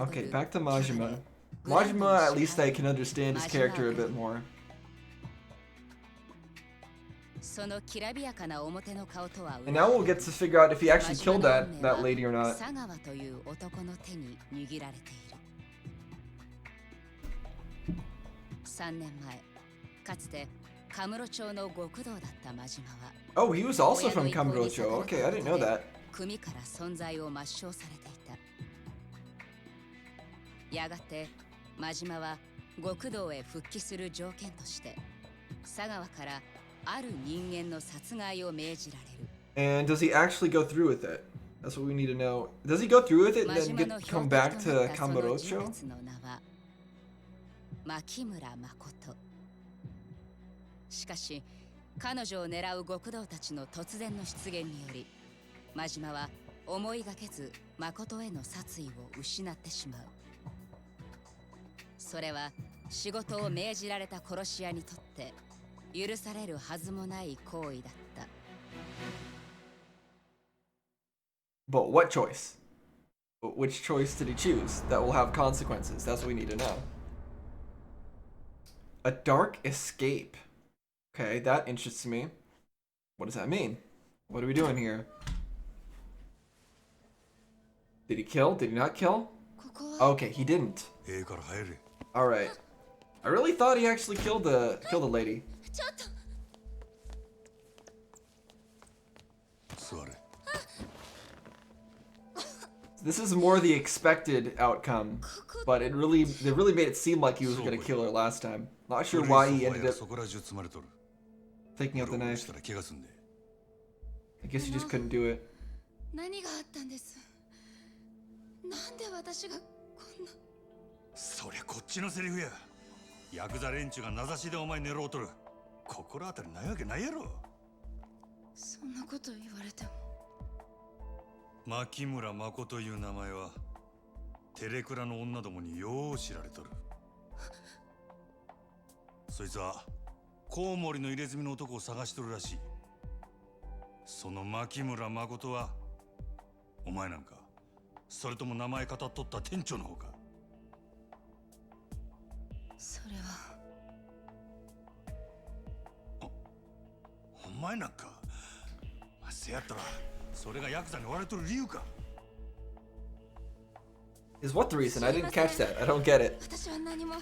Okay, back to Majima. Majima, at least I can understand his character a bit more. And now we'll get to figure out if he actually killed that lady or not. 3年前、かつてカムロ町の極道だった真島は、Oh, he was also from Kamurocho. Okay, I didn't know that. 組から存在を抹消されていた。やがて真島は極道へ復帰する条件として、佐川からある人間の殺害を命じられる。And does he actually go through with it? That's what we need to know. Does he go through with it and then come back to Kamurocho? 牧村誠。しかし彼女を狙う極道たちの突然の出現により、真島は思いがけず誠への殺意を失ってしまう。それは仕事を命じられた殺し屋にとって許されるはずもない行為だった。But what choice? Which choice did he choose that will have consequences? That's what we need to know. A dark escape. Okay, that interests me. What does that mean? What are we doing here? Did he kill? Did he not kill? Okay, he didn't. Alright. I really thought he actually killed the lady. This is more the expected outcome, but they really made it seem like he was gonna kill her last time. Not sure why he ended up taking out the knife. I guess he just couldn't do it. 何があったんです。なんで私がこんな。そりゃこっちのセリフや。ヤクザ連中が名指しでお前狙おうとる。心当たりないわけないやろ。そんなこと言われても。牧村誠という名前はテレクラの女どもによう知られとる。そいつはコウモリの入れ墨の男を探しとるらしい。その牧村誠はお前なんか、それとも名前語っとった店長の方か。それはお前なんか、せやったらそれがヤクザに追われとる理由か。 Is what the reason? I didn't catch that. I don't get it. 私は何も。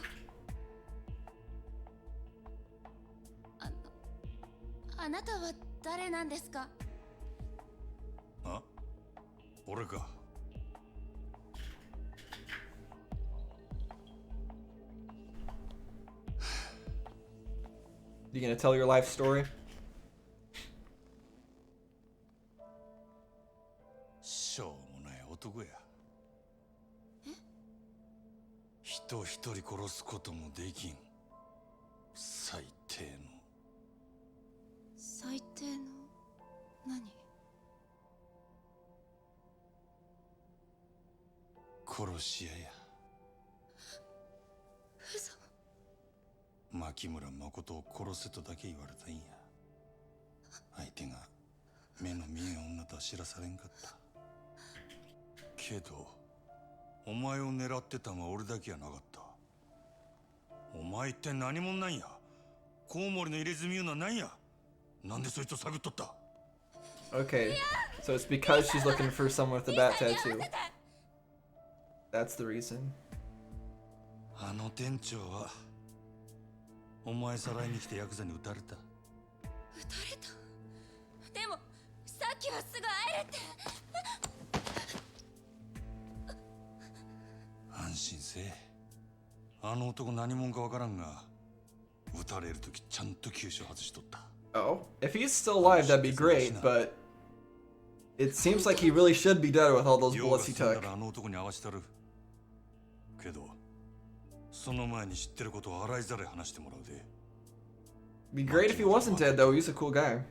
あなたは誰なんですか。あ、俺か。You gonna tell your life story? しょうもない男や。人一人殺すこともできん最低の。最低の何？殺し屋や。嘘。牧村誠を殺せとだけ言われたんや。相手が目の見えん女とは知らされんかった。けどお前を狙ってたのは俺だけやなかった。お前って何者なんや。コウモリの入れ墨言うのは何や。なんでそいつを探っとった。 Okay, so it's because she's looking for someone with a bat tattoo. That's the reason. あの店長はお前さらいに来てヤクザに撃たれた。撃たれた。でもさっきはすぐ会えるって。安心せえ。あの男何者かわからんが、撃たれるときちゃんと急所外しとった。Oh, if he's still alive, that'd be great, but it seems like he really should be dead with all those bullets he took. あの男に合わせたる。けど、その前に知ってることを洗いざらい話してもらうで。Be great if he wasn't dead, though. He's a cool guy.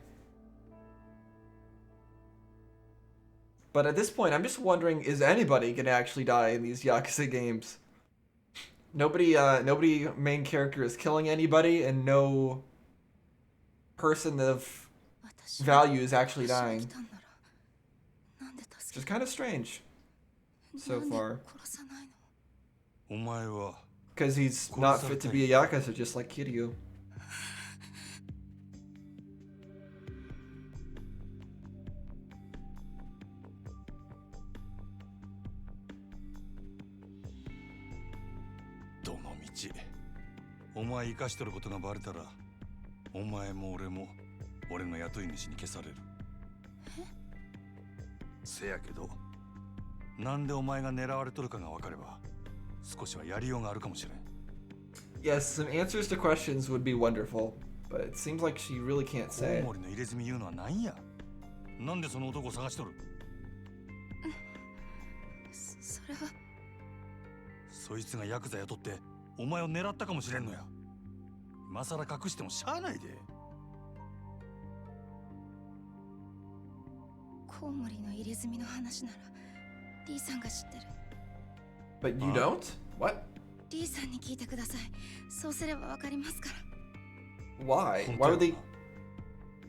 But at this point, I'm just wondering, is anybody gonna actually die in these Yakuza games? Nobody main character is killing anybody, and no person of value is actually dying. Which is kind of strange. so far. 殺さないの？お前は Because he's not fit to be a Yakuza, just like Kiryu. どの道お前生かしとることがバレたらお前も俺も俺の雇い主に消される。せやけどなんでお前が狙われとるかが分かれば少しはやりようがあるかもしれん。 Yes, some answers to questions would be wonderful, but it seems like she really can't コウ say. モリの入れ墨言うのは何や。なんでその男を探しとる。それは。そいつがヤクザ雇ってお前を狙ったかもしれんのや。今さら隠してもしゃあないで。コウモリの入れ墨の話ならリーさんが知ってる。 But you don't? What? リーさんに聞いてください。そうすればわかりますから。 Why? 本 Why 当 would や they?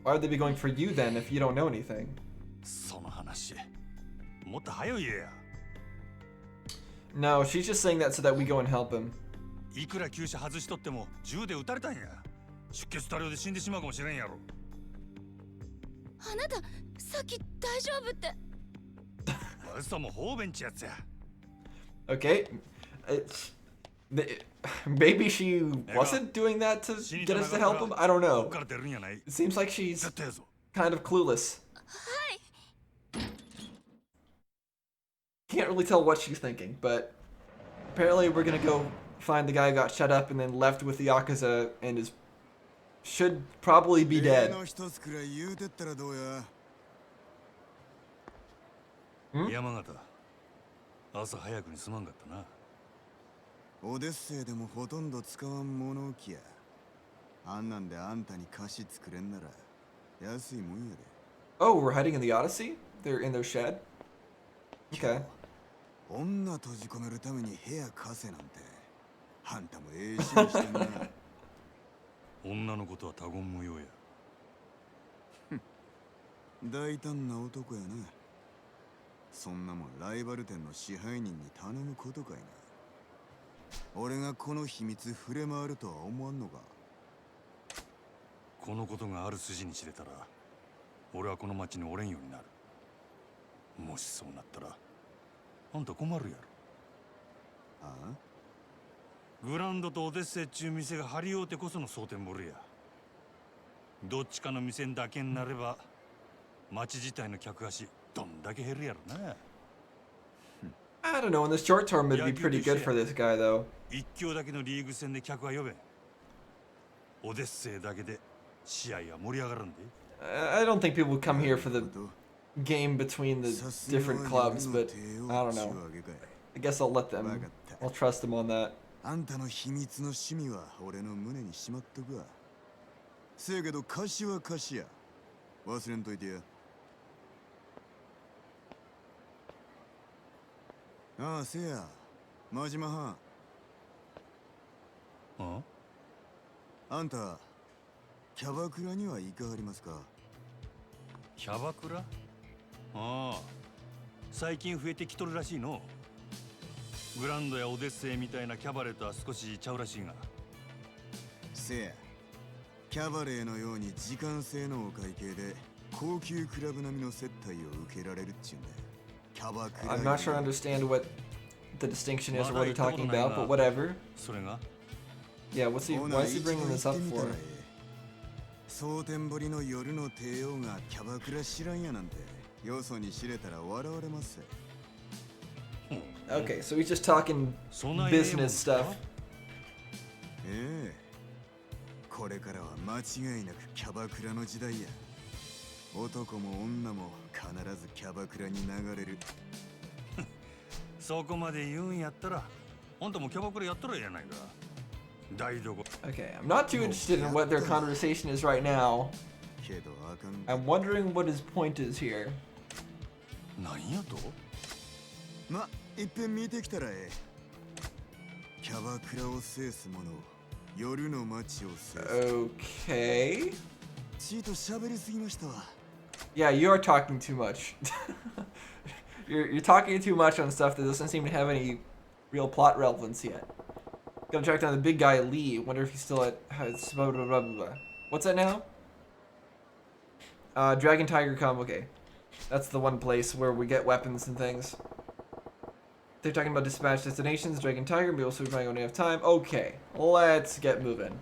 Why would they be going for you then if you don't know anything? その話もっと早い言えや。 No, she's just saying that so that we go and help him. いくら急車外しとっても銃で撃たれたんや。出血多量で死んでしまうかもしれんやろ。あなた、さっき大丈夫って。嘘も方便ちやつや。 Okay, maybe she wasn't doing that to get us to help him. I don't こ know. っから出るんやない。 It seems like she's 絶対やぞ。 kind of clueless. はい。 Can't really tell what she's thinking, but apparently we're gonna go find the guy who got shut up and then left with the Yakuza and should probably be dead. 山形、朝早くにすまんかったな。オデッセイでもほとんど使わん物置や。あんなんであんたに菓子作れんなら安いもんやで。Oh, we're hiding in the Odyssey? They're in their shed? Okay. 女閉じ込めるために部屋貸せなんてあんたもええ趣味してんな。女のことは他言無用や。大胆な男やな。そんなもんライバル店の支配人に頼むことかいな。俺がこの秘密触れ回るとは思わんのか。このことがある筋に知れたら俺はこの町におれんようになる。もしそうなったらあんた困るやろ。ああ、グランドとオデッセイっちゅう店が張り合うてこその蒼天堀や。どっちかの店だけになれば町自体の客足どんだけ減るやろな。 I don't know, in the short term it'd be pretty good for this guy though. 一強だけのリーグ戦で客は呼べん。オデッセイだけで試合は盛り上がるんで。 I don't think people would come here for the game between the different clubs, but I don't know. I guess I'll let them. I'll trust them on that. あんたの秘密の趣味は俺の胸にしまっとくわ。せやけど貸しは貸しや。忘れんといてや。ああ、せや、真島藩。ああんた、キャバクラには行かはりますか？キャバクラ。ああ、最近増えてきとるらしいの。グランドやオデッセイみたいなキャバレーとは少しちゃうらしいが。せや、キャバレーのように時間制のお会計で高級クラブ並みの接待を受けられるっちゅうんだ。キャバクラ。 I'm not sure I understand what the distinction is or what they're talking about, but whatever. それが Yeah, why is he bringing this up for? 蒼天堀の夜の帝王がキャバクラ知らんやなんてよそに知れたら笑われます。 Okay, so he's just talking business stuff. ええ、これからは間違いなくキャバクラの時代や。男も女も必ずキャバクラに流れる。そこまで言うんやったらあんたもキャバクラやったらええやないか。台所。 Okay, I'm not too interested in what their conversation is right now. けどあかん。 I'm wondering what his point is here. 何やと。ま、いっぺん見てきたらええ。キャバクラを制す者、夜の街を制す。 Okay. ちいと喋りすぎましたわ。 Yeah, you are talking too much. You're talking too much on stuff that doesn't seem to have any real plot relevance yet. Gotta track down the big guy Lee. Wonder if he's still at. Blah, blah, blah, blah. What's that now? Dragon Tiger Com. Okay, that's the one place where we get weapons and things. They're talking about dispatch destinations. Dragon Tiger. Be able to switch when you have time. Okay, let's get moving.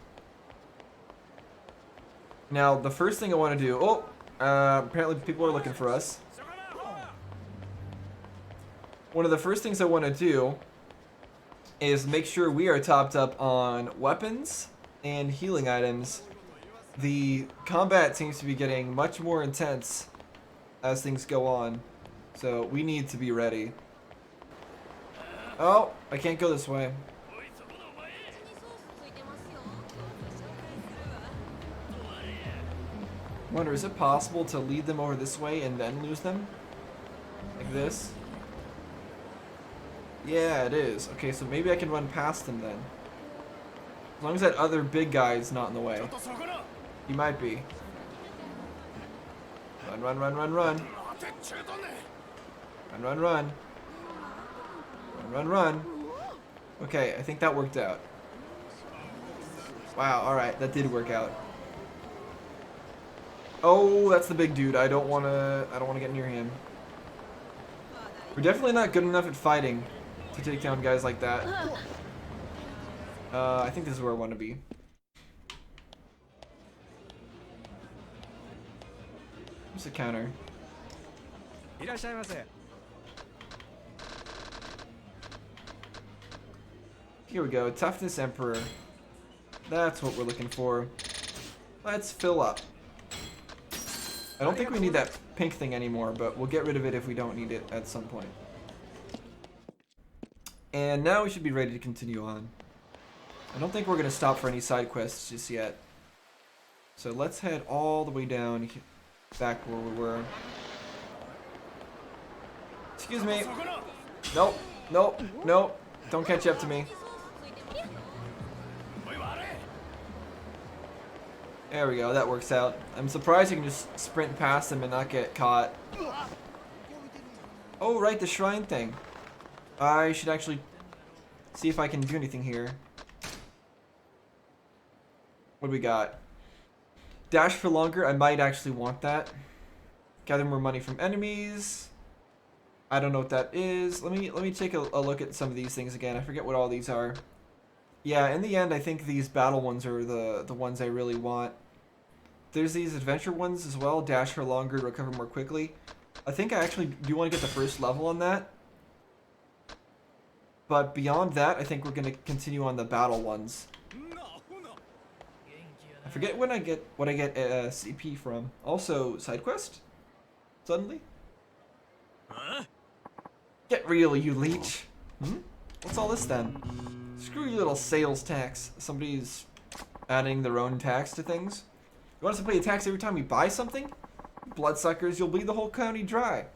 Now the first thing I want to do. Oh, apparently people are looking for us. One of the first things I want to do is make sure we are topped up on weapons and healing items. The combat seems to be getting much more intense as things go on, so we need to be ready. Oh, I can't go this way. Wonder, is it possible to lead them over this way and then lose them? Like this? Yeah, it is. Okay, so maybe I can run past him then. As long as that other big guy is not in the way. He might be. Run, run, run, run, run. Run, run, run. Run, run, run. Okay, I think that worked out. Wow, alright, that did work out. Oh, that's the big dude. I don't wanna get near him. We're definitely not good enough at fighting to take down guys like that. I think this is where I want to be. What's the counter? Here we go. Toughness Emperor. That's what we're looking for. Let's fill up. I don't think we need that pink thing anymore, but we'll get rid of it if we don't need it at some point. And now we should be ready to continue on. I don't think we're going to stop for any side quests just yet. So let's head all the way down back where we were. Excuse me. Nope. Nope. Nope. Don't catch up to me. There we go. That works out. I'm surprised you can just sprint past them and not get caught. Oh, right. The shrine thing. I should actually see if I can do anything here. What do we got? Dash for longer. I might actually want that. Gather more money from enemies. I don't know what that is. Let me take a look at some of these things again. I forget what all these are. Yeah, in the end, I think these battle ones are the ones I really want. There's these adventure ones as well. Dash for longer, recover more quickly. I think I actually do want to get the first level on that. But beyond that, I think we're going to continue on the battle ones. I forget what I get CP from. Also, side quest? Suddenly? Get real, you leech. What's all this then? Screw your little sales tax. Somebody's adding their own tax to things. You want us to pay a tax every time we buy something? Bloodsuckers, you'll bleed the whole county dry.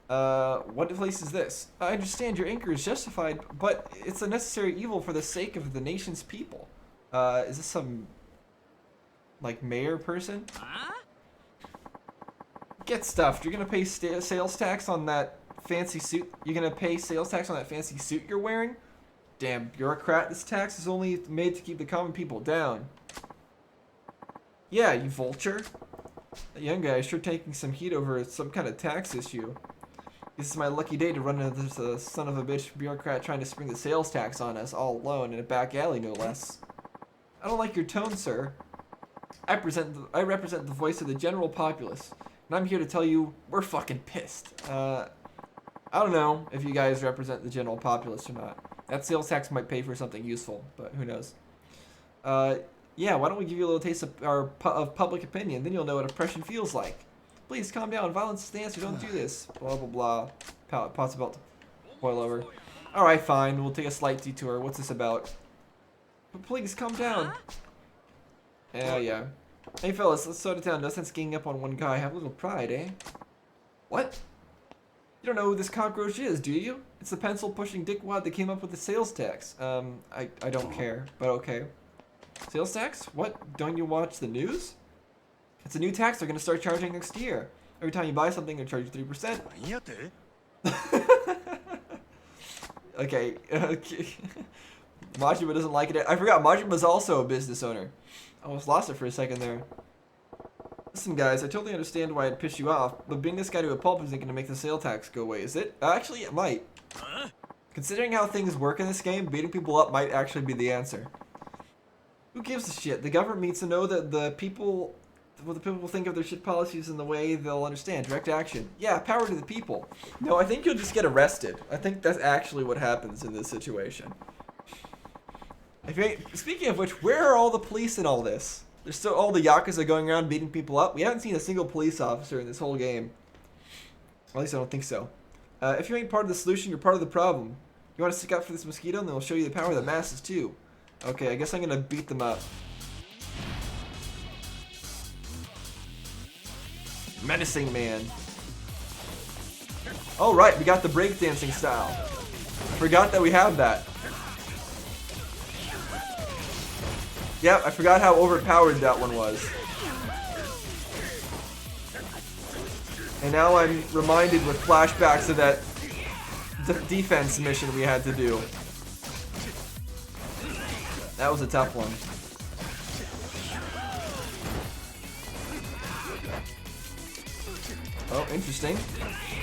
What place is this? I understand your anger is justified, but it's a necessary evil for the sake of the nation's people. Is this some, like, mayor person? Get stuffed. You're gonna pay sales tax on that fancy suit. You're gonna pay sales tax on that fancy suit you're wearing? Damn bureaucrat, this tax is only made to keep the common people down. Yeah, you vulture. That young guy is sure taking some heat over some kind of tax issue. This is my lucky day to run into this son of a bitch bureaucrat trying to spring the sales tax on us all alone in a back alley, no less. I don't like your tone, sir. I represent the voice of the general populace, and I'm here to tell you we're fucking pissed. I don't know if you guys represent the general populace or not. That sales tax might pay for something useful, but who knows. Yeah, why don't we give you a little taste of public opinion, then you'll know what oppression feels like. Please calm down, violence is the answer, don't do this. Blah, blah, blah. Pot's about to boil over. Alright, fine, we'll take a slight detour. What's this about? But please, calm down. Yeah. Hey fellas, let's slow it down. No sense ganging up on one guy. Have a little pride, eh? What? You don't know who this cockroach is, do you? It's the pencil-pushing dickwad that came up with the sales tax. I don't care, but okay. Sales tax? What? Don't you watch the news? It's a new tax they're gonna start charging next year. Every time you buy something, they charge you 3%. Okay. Okay. Majima doesn't like it. I forgot Majima's also a business owner. I almost lost it for a second there. Listen, guys, I totally understand why it pissed you off, but being this guy to a pulp isn't going to make the sale tax go away, is it? Actually, it might. Considering how things work in this game, beating people up might actually be the answer. Who gives a shit? The government needs to know that what the people think of their shit policies and the way they'll understand. Direct action. Yeah, power to the people. No, I think you'll just get arrested. I think that's actually what happens in this situation. Speaking of which, where are all the police in all this? There's still all the Yakuza going around beating people up. We haven't seen a single police officer in this whole game. At least I don't think so. If you ain't part of the solution, you're part of the problem. You want to stick up for this mosquito, and then we'll show you the power of the masses too. Okay, I guess I'm gonna beat them up. Menacing man. Oh right, we got the breakdancing style. I forgot that we have that. Yep, I forgot how overpowered that one was. And now I'm reminded with flashbacks of that defense mission we had to do. That was a tough one. Oh, interesting.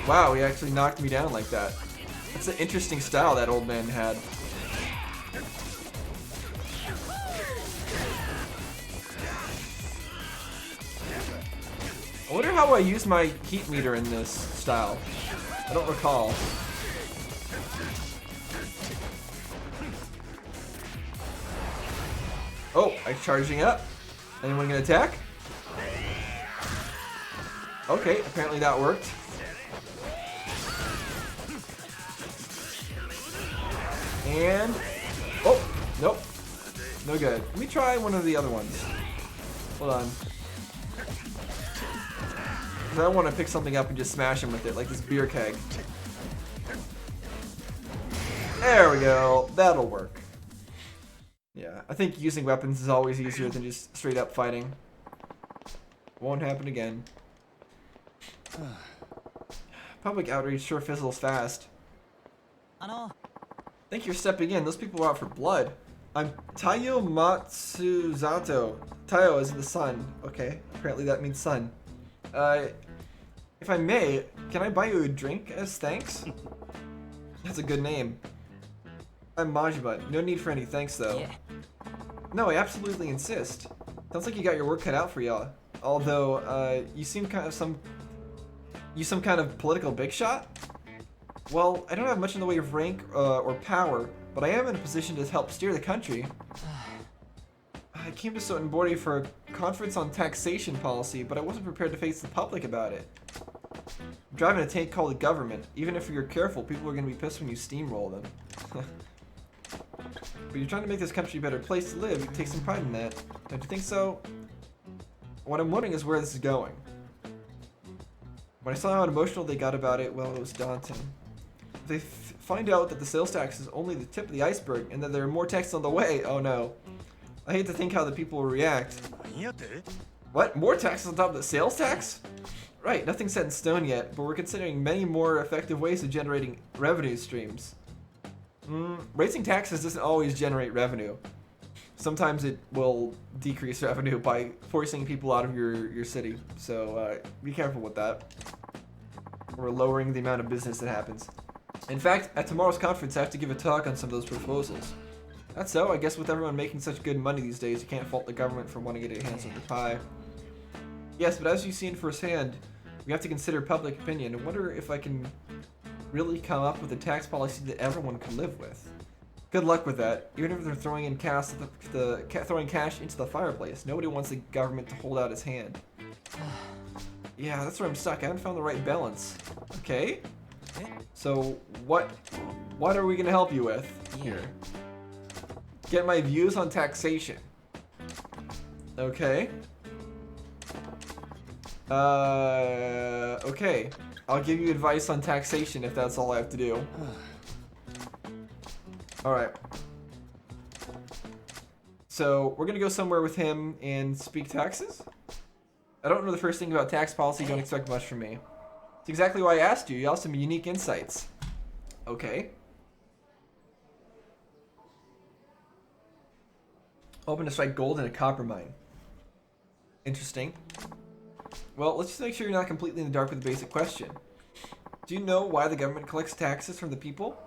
Wow, he actually knocked me down like that. That's an interesting style that old man had. I wonder how I use my heat meter in this style. I don't recall. Oh, I'm charging up. Anyone gonna attack? Okay, apparently that worked. And... oh, nope. No good. Let me try one of the other ones. Hold on. I want to pick something up and just smash him with it, like this beer keg. There we go. That'll work. Yeah, I think using weapons is always easier than just straight up fighting. Won't happen again. Public outreach sure fizzles fast. Thank you for stepping in. Those people are out for blood. I'm Taiyo Matsuzato. Taiyo is the sun. Okay, apparently that means sun. If I may, can I buy you a drink as thanks? That's a good name. I'm Majima. No need for any thanks, though. Yeah. No, I absolutely insist. Sounds like you got your work cut out for y'all. Although, you seem some kind of political big shot? Well, I don't have much in the way of rank or power, but I am in a position to help steer the country. I came to Sotenbori for a conference on taxation policy, but I wasn't prepared to face the public about it. I'm driving a tank called the government. Even if you're careful, people are going to be pissed when you steamroll them. But you're trying to make this country a better place to live. You take some pride in that. Don't you think so? What I'm wondering is where this is going. When I saw how emotional they got about it, well, it was daunting. If they find out that the sales tax is only the tip of the iceberg and that there are more taxes on the way, oh no. I hate to think how the people will react. What? More taxes on top of the sales tax? Right, nothing's set in stone yet, but we're considering many more effective ways of generating revenue streams. Raising taxes doesn't always generate revenue. Sometimes it will decrease revenue by forcing people out of your city, so be careful with that. Or lowering the amount of business that happens. In fact, at tomorrow's conference I have to give a talk on some of those proposals. That's so, I guess with everyone making such good money these days, you can't fault the government for wanting to get a hands on the pie. Yes, but as you've seen firsthand, we have to consider public opinion. I wonder if I can really come up with a tax policy that everyone can live with. Good luck with that. Even if they're throwing in throwing cash into the fireplace, nobody wants the government to hold out its hand. Yeah, that's where I'm stuck. I haven't found the right balance. Okay. So what are we gonna help you with here? Get my views on taxation. Okay. Okay. I'll give you advice on taxation if that's all I have to do. Alright. So, we're gonna go somewhere with him and speak taxes? I don't know the first thing about tax policy, don't expect much from me. It's exactly why I asked you. You have some unique insights. Okay. Hoping to strike gold in a copper mine. Interesting. Well, let's just make sure you're not completely in the dark with the basic question. Do you know why the government collects taxes from the people?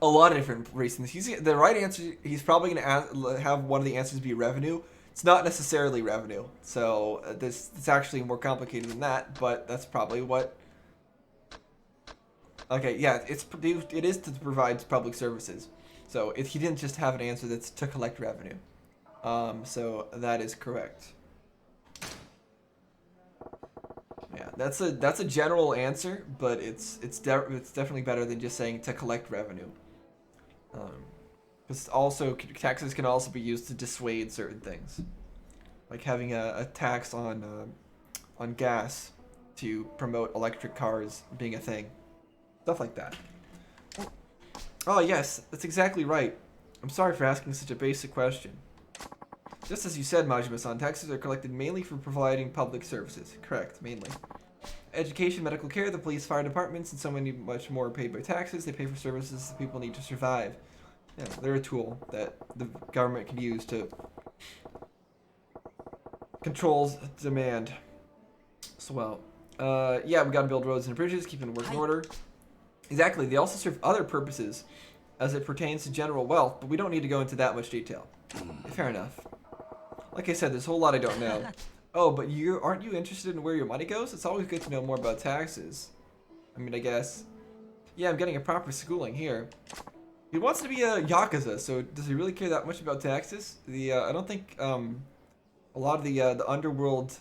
A lot of different reasons. The right answer, he's probably going to have one of the answers be revenue. It's not necessarily revenue. So it's actually more complicated than that, but that's probably what... Okay, yeah, it is to provide public services. So he didn't just have an answer that's to collect revenue. So that is correct. Yeah, that's a general answer, but it's definitely better than just saying to collect revenue. Because also taxes can also be used to dissuade certain things, like having a tax on gas to promote electric cars being a thing, stuff like that. Oh yes, that's exactly right. I'm sorry for asking such a basic question. Just as you said, Majima-san, taxes are collected mainly for providing public services. Correct, mainly. Education, medical care, the police, fire departments, and so many much more are paid by taxes. They pay for services that people need to survive. Yeah, they're a tool that the government can use to control demand. So, well, yeah, we gotta build roads and bridges, keep them in working order. Exactly, they also serve other purposes as it pertains to general wealth, but we don't need to go into that much detail. Fair enough. Like I said, there's a whole lot I don't know. Oh, but aren't you interested in where your money goes? It's always good to know more about taxes. I mean, I guess. Yeah, I'm getting a proper schooling here. He wants to be a Yakuza, so does he really care that much about taxes? I don't think a lot of the underworld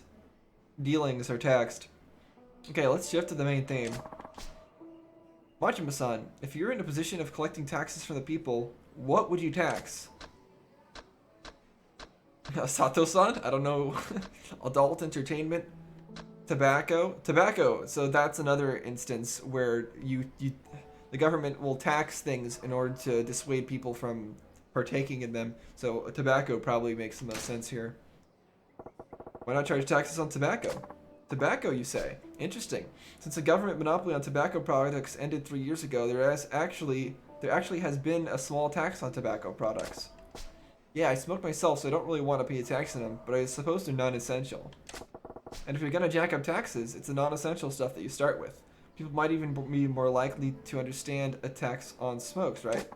dealings are taxed. Okay, let's shift to the main theme. Majima-san, if you're in a position of collecting taxes from the people, what would you tax? Sato-san? I don't know. Adult entertainment? Tobacco? Tobacco. So that's another instance where the government will tax things in order to dissuade people from partaking in them. So tobacco probably makes the most sense here. Why not charge taxes on tobacco? Tobacco, you say? Interesting. Since the government monopoly on tobacco products ended 3 years ago, there actually has been a small tax on tobacco products. Yeah, I smoke myself, so I don't really want to pay a tax on them, but I suppose they're non-essential. And if you're gonna jack up taxes, it's the non-essential stuff that you start with. People might even be more likely to understand a tax on smokes, right?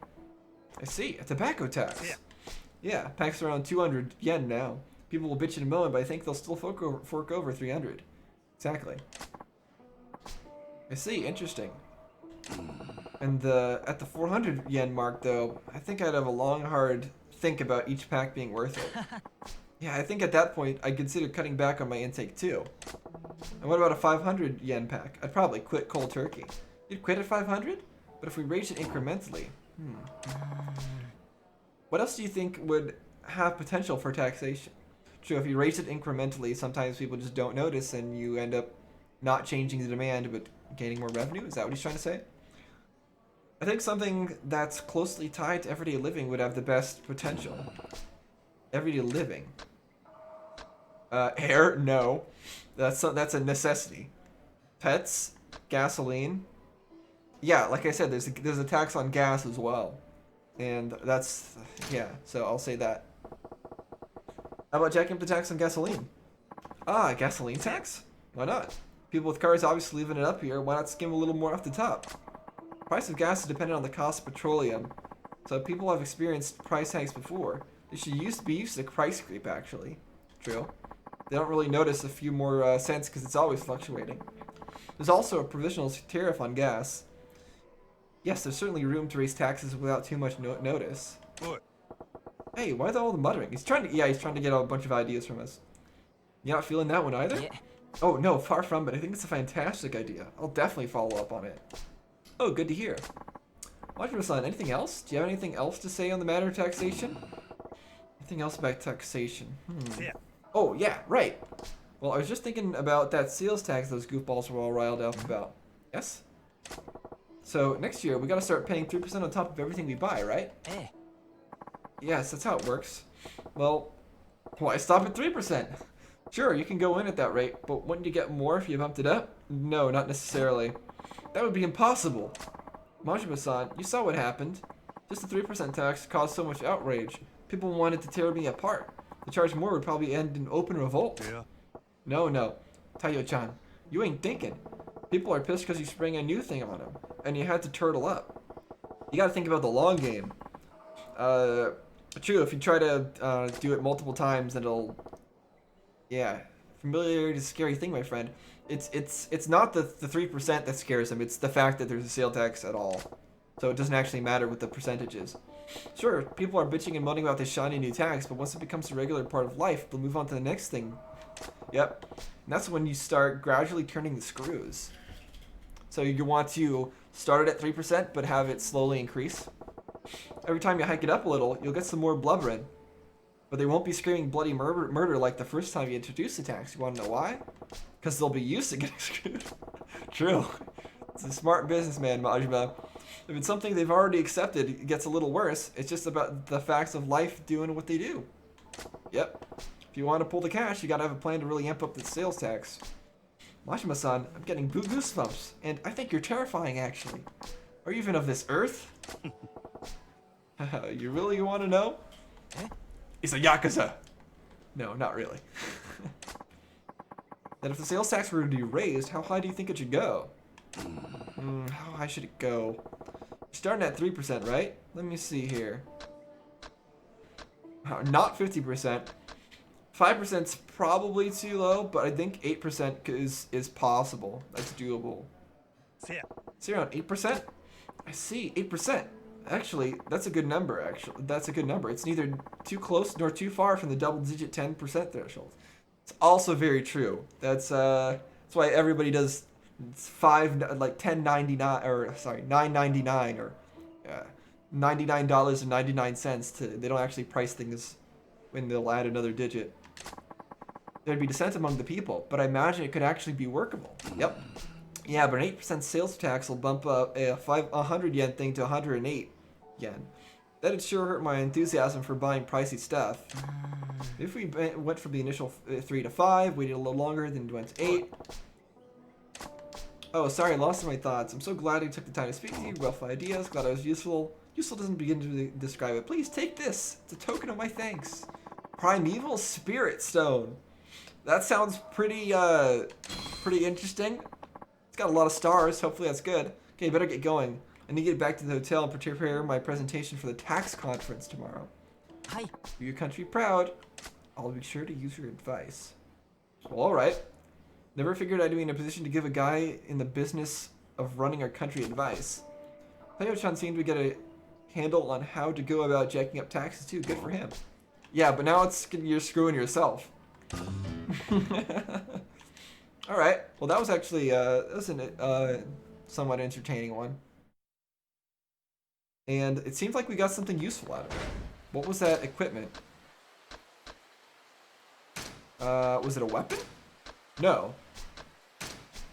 I see, a tobacco tax. Yeah, packs around 200 yen now. People will bitch in a moment, but I think they'll still fork over 300. Exactly. I see, interesting. And at the 400 yen mark, though, I think I'd have a long, hard think about each pack being worth it. Yeah, I think at that point, I'd consider cutting back on my intake too. And what about a 500 yen pack? I'd probably quit cold turkey. You'd quit at 500? But if we raise it incrementally, what else do you think would have potential for taxation? True, if you raise it incrementally, sometimes people just don't notice and you end up not changing the demand but gaining more revenue? Is that what he's trying to say? I think something that's closely tied to everyday living would have the best potential. Everyday living. Air? No. That's a necessity. Pets? Gasoline? Yeah, like I said, there's a tax on gas as well. And that's, yeah, so I'll say that. How about jacking up the tax on gasoline? Ah, gasoline tax? Why not? People with cars obviously leaving it up here. Why not skim a little more off the top? Price of gas is dependent on the cost of petroleum. So people have experienced price hikes before. They should be used to price creep, actually. True. They don't really notice a few more cents because it's always fluctuating. There's also a provisional tariff on gas. Yes, there's certainly room to raise taxes without too much notice. What? Hey, why all the muttering? He's trying to get a bunch of ideas from us. You not feeling that one either? Yeah. Oh, no, far from it. I think it's a fantastic idea. I'll definitely follow up on it. Oh, good to hear. Majima-san, anything else? Do you have anything else to say on the matter of taxation? Anything else about taxation? Yeah. Oh, yeah, right. Well, I was just thinking about that sales tax those goofballs were all riled up about. Yes? So, next year, we gotta start paying 3% on top of everything we buy, right? Eh. Yes, that's how it works. Well, why stop at 3%? Sure, you can go in at that rate, but wouldn't you get more if you bumped it up? No, not necessarily. That would be impossible. Majima-san, you saw what happened. Just the 3% tax caused so much outrage. People wanted to tear me apart. To charge more would probably end in open revolt. Yeah. No. Taiyo-chan, you ain't thinking. People are pissed because you sprang a new thing on them, and you had to turtle up. You gotta think about the long game. True, if you try to do it multiple times, then it'll... Yeah, familiarity is a scary thing, my friend. It's not the 3% that scares them, it's the fact that there's a sale tax at all. So it doesn't actually matter what the percentage is. Sure, people are bitching and moaning about this shiny new tax, but once it becomes a regular part of life, they'll move on to the next thing. Yep, and that's when you start gradually turning the screws. So you want to start it at 3%, but have it slowly increase. Every time you hike it up a little, you'll get some more blubbering. But they won't be screaming bloody murder like the first time you introduce the tax. You want to know why? Because they'll be used to getting screwed. True. It's a smart businessman, Majima. If it's something they've already accepted, it gets a little worse. It's just about the facts of life doing what they do. Yep. If you want to pull the cash, you gotta have a plan to really amp up the sales tax. Majima-san, I'm getting goosebumps, and I think you're terrifying, actually. Are you even of this earth? You really want to know? It's a Yakuza! No, not really. That if the sales tax were to be raised, how high do you think it should go? How high should it go? You're starting at 3%, right? Let me see here. Not 50%. 5%'s probably too low, but I think 8% is possible. That's doable. See around 8%? I see, 8%. Actually, that's a good number, That's a good number. It's neither too close nor too far from the double-digit 10% threshold. It's also very true. That's why everybody does $9.99 or $99.99. They don't actually price things when they'll add another digit. There'd be dissent among the people, but I imagine it could actually be workable. Yep. Yeah, but an 8% sales tax will bump up a 100 yen thing to 108 yen. That'd sure hurt my enthusiasm for buying pricey stuff. If we went from the initial 3 to 5, waited a little longer, then went to 8. Oh, sorry, I lost my thoughts. I'm so glad you took the time to speak to you. Rough ideas. Glad I was useful. Useful doesn't begin to describe it. Please take this. It's a token of my thanks. Primeval Spirit Stone. That sounds pretty interesting. It's got a lot of stars. Hopefully that's good. Okay, better get going. I need to get back to the hotel and prepare my presentation for the tax conference tomorrow. Hi. Do your country proud. I'll be sure to use your advice. Well, alright. Never figured I'd be in a position to give a guy in the business of running our country advice. Taiyo-chan seemed to get a handle on how to go about jacking up taxes too. Good for him. Yeah, but now you're screwing yourself. Alright. Well, that was actually a somewhat entertaining one. And it seems like we got something useful out of it. What was that equipment? Was it a weapon? No.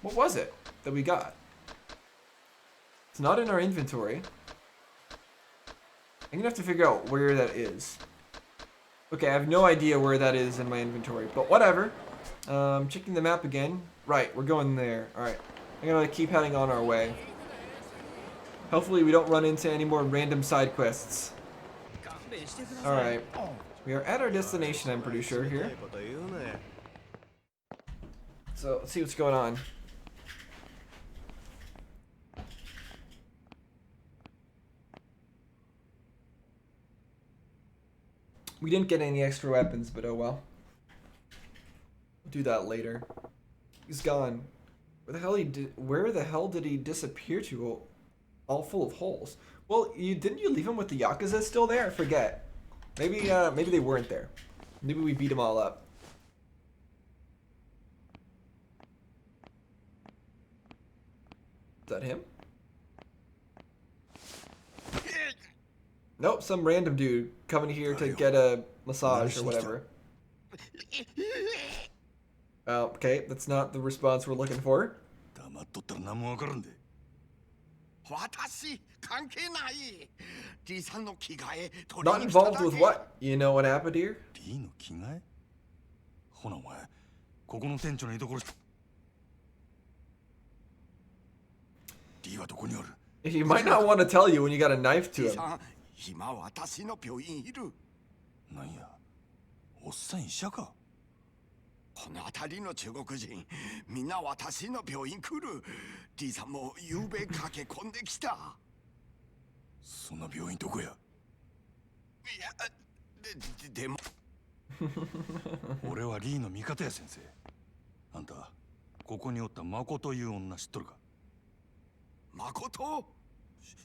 What was it that we got? It's not in our inventory. I'm gonna have to figure out where that is. Okay, I have no idea where that is in my inventory, but whatever. Checking the map again. Right, we're going there. Alright. I'm gonna keep heading on our way. Hopefully we don't run into any more random side quests. Alright. We are at our destination, I'm pretty sure, here. So, let's see what's going on. We didn't get any extra weapons, but oh well. We'll do that later. He's gone. Where the hell did he disappear to? All full of holes. Well, didn't you leave him with the Yakuza still there? I forget. Maybe they weren't there. Maybe we beat them all up. Is that him? Nope, some random dude coming here to get a massage or whatever. Okay, that's not the response we're looking for. Not involved with what? You know what happened here? ここの店長の居所。リーはどこにおる？ He might not want to tell you when you got a knife to リ him. さん、今私の病院いる。なんや、おっさん医者か。この辺りの中国人、みんな私の病院来る。リさんも夕べ駆け込んできた。そんな病院どこや？いや、でも。俺はリーの味方や先生。あんた、ここにおったマコという女知っとるか？誠？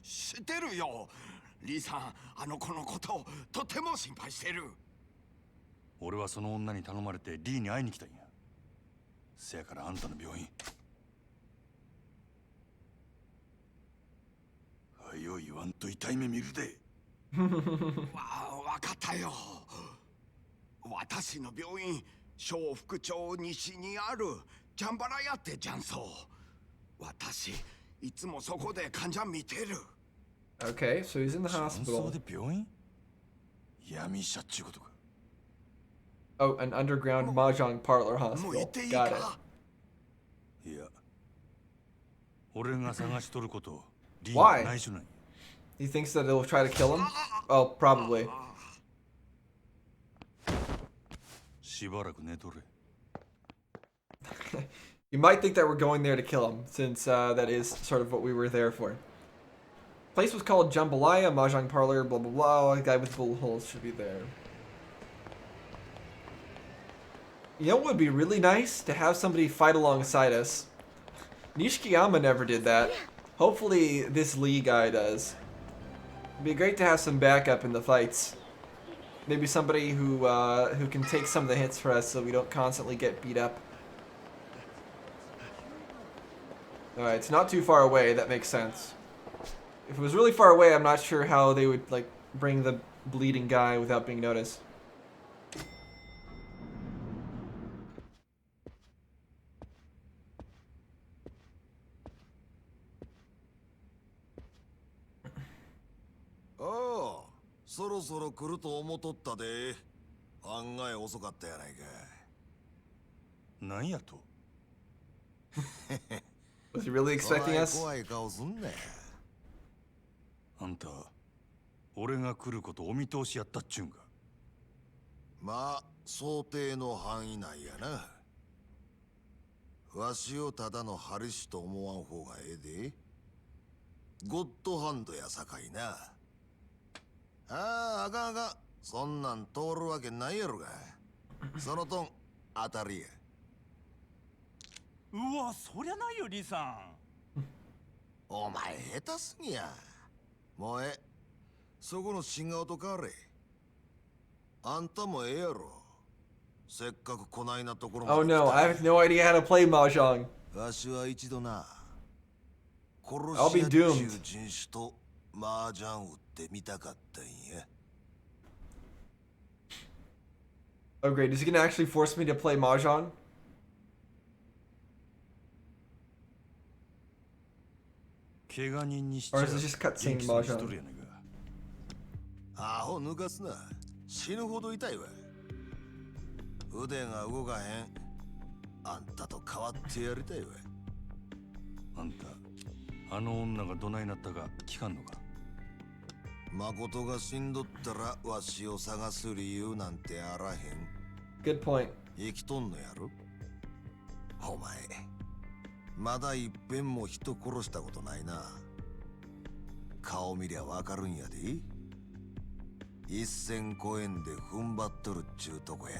知ってるよ。リさん、あの子のこととても心配してる。俺はその女に頼まれてリーに会いに来たんや。せやからあんたの病院。はよ言わんと痛い目見るで。わかったよ。私の病院、小福町西にあるジャンバラ屋ってジャンソー。私、いつもそこで患者見てる。Okay, so he's in the そ hospital. うで病院？闇医者っちゅうことか。Oh, an underground mahjong parlor もう行 hospital. っていい Got か？ いや、俺が探しとることリー Why? に内緒なんや。He thinks that they'll try to kill him? Oh, probably. しばらく寝とれ。You might think that we're going there to kill him, since that is sort of what we were there for. Place was called Jambalaya, mahjong parlor, blah blah blah. A guy with bullet holes should be there. You know what would be really nice? To have somebody fight alongside us. Nishikiyama never did that. Hopefully this Lee guy does. It'd be great to have some backup in the fights. Maybe somebody who can take some of the hits for us so we don't constantly get beat up. Alright, it's not too far away, that makes sense. If it was really far away, I'm not sure how they would, like, bring the bleeding guy without being noticed. Oh, そろそろ来ると思っとったで。案外遅かったやないか。なんやと？ Was he really expecting us? 怖い顔すんな。あんた、俺が来ることお見通しやったっちゅうんか。まあ、想定の範囲内やな。わしをただのハリシと思わん方がええで。ゴッドハンドやさかいな。ああ、あかんあかん。そんなん通るわけないやろが。そのトン、当たりや。うわ、そりゃないよ、リさん。お前下手すぎや。もうそこの新顔と変われ。あんたもええやろ。せっかくこないなところまで Oh 来た no, I have no idea how to play mahjong. わしは一度な、殺 I'll し be 屋っちゅう doomed. 人種と麻雀打ってみたかったんや。Oh great, is he gonna actually force me to play mahjong? 怪我人にしちゃ Or is it just cutscene 元気そうにし mahjong? とるやないか。アホ抜かすな。死ぬほど痛いわ。腕が動かへん。あんたと変わってやりたいわ。あんた、あの女がどないなったか聞かんのか？誠が死んどったらわしを探す理由なんてあらへん。 Good point. 生きとんのやろ。お前まだいっぺんも人殺したことないな。顔見りゃわかるんやで。一線越えんで踏ん張っとるっちゅうとこや。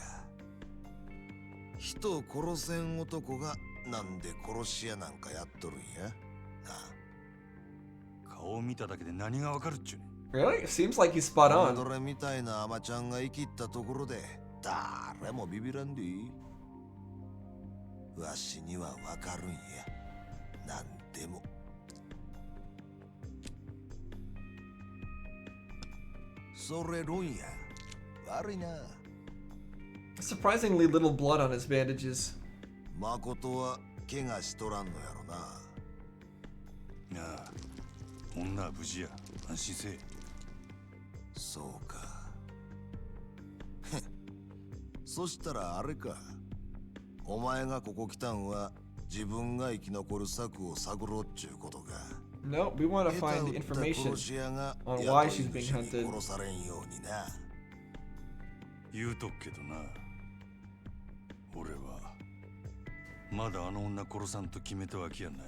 人を殺せん男がなんで殺し屋なんかやっとるんやな。顔を見ただけで何がわかるっちゅうねん。 Really? Seems like he's spot ド on. レみたいなアマちゃんが生きったところで誰もビビらんで。わしにはわかるんや。なんでも。それ論や。悪いな。 Surprisingly little blood on his bandages. 誠は怪我しとらんのやろな。なあ、女は無事や。安心せえ。そうか。そしたらあれか。お前がここ来たんは自分が生き残る策を探ろうっちゅうことか。 No, we want to find the information on why she's being hunted. 殺されんようにな。言うとくけどな、俺はまだあの女殺さんと決めたわけやない。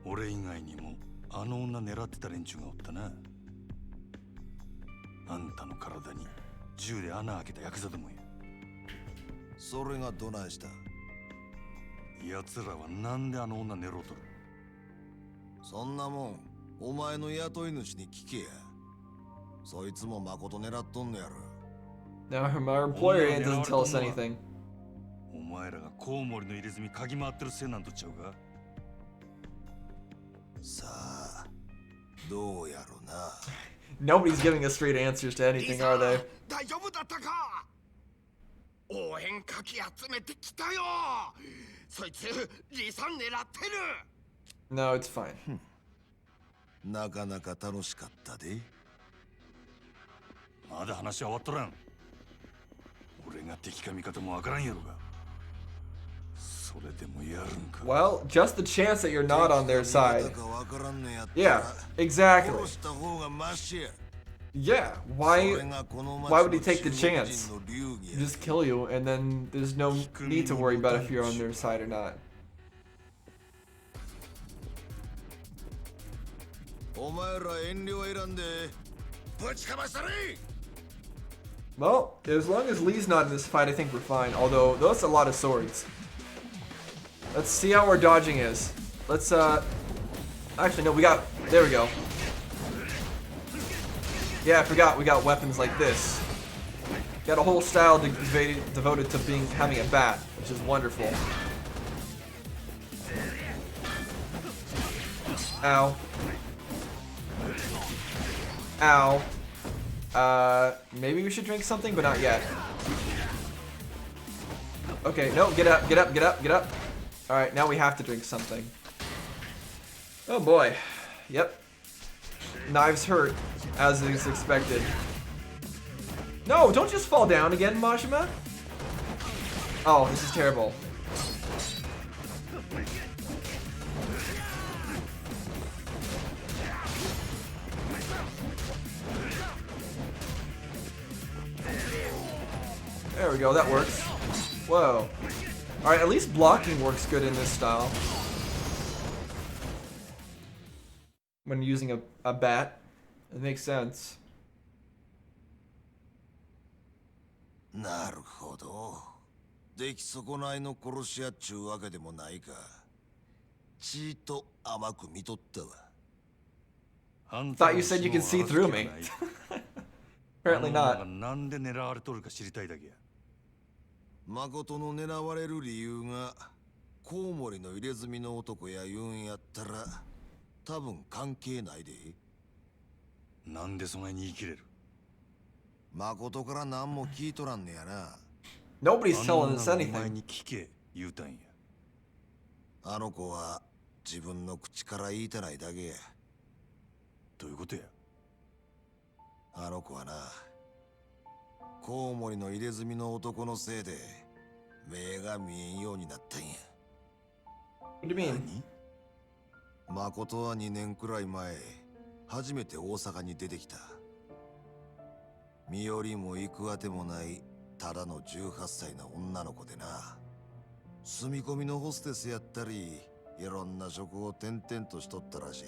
俺以外にもあの女狙ってた連中がおったな。あんたの体に銃で穴開けたヤクザどもや。それがどないした？奴らはなんであの女狙うとる？そんなもんお前の雇い主に聞けや。そいつも誠狙っとんのやろ。 Now our employer doesn't tell us anything. お前らがコウモリの入れ墨嗅ぎ回ってるせいなんとちゃうか？さあ、どうやろな。Nobody's giving us straight answers to anything, are they? 大丈夫だったか？応援かき集めてきたよ。そいつリさん狙ってる。 No, it's fine. なかなか楽しかったで。まだ話は終わっとらん。俺が敵か味方もわからんやろが。それでもやるんか。 Well, just the chance that you're not on their side. Yeah, exactly. 殺した方がマシや。 Yeah, why would he take the chance? Just kill you, and then there's no need to worry about if you're on their side or not. お前ら遠慮は選んでぶちかましたれ。 Well, as long as Lee's not in this fight, I think we're fine. Although, that's a lot of swords. Let's see how our dodging is. Let's, actually, no, there we go. Yeah, I forgot we got weapons like this. Got a whole style devoted to having a bat, which is wonderful. Ow. Ow. Maybe we should drink something, but not yet. Okay, no, get up, get up, get up, get up. Alright, now we have to drink something. Oh boy. Yep. Knives hurt, as is expected. No, don't just fall down again, Majima. Oh, this is terrible. There we go, that works. Whoa. Alright, at least blocking works good in this style. When using a bat. It makes sense. なるほど。出来損ないの殺し屋っちゅうわけでもないか。ちーと甘く見とったわ。Thought you said you could see through me. Apparently not. なんで狙われとるか知りたいだけや。誠の狙われる理由がコウモリの入れ墨の男や言うんやったら多分関係ないで。なんでそないに言い切れる？誠から何も聞いとらんねやな。Nobody's telling us お前 anything. に聞け言うたんや。あの子は自分の口から言いたないだけや。どういうことや？あの子はな、コウモリの入れ墨の男のせいで目が見えんようになったんや。 What do you mean? 誠は2年くらい前初めて大阪に出てきた。身寄りも行くあてもないただの18歳の女の子でな。住み込みのホステスやったりいろんな職を転々としとったらしい。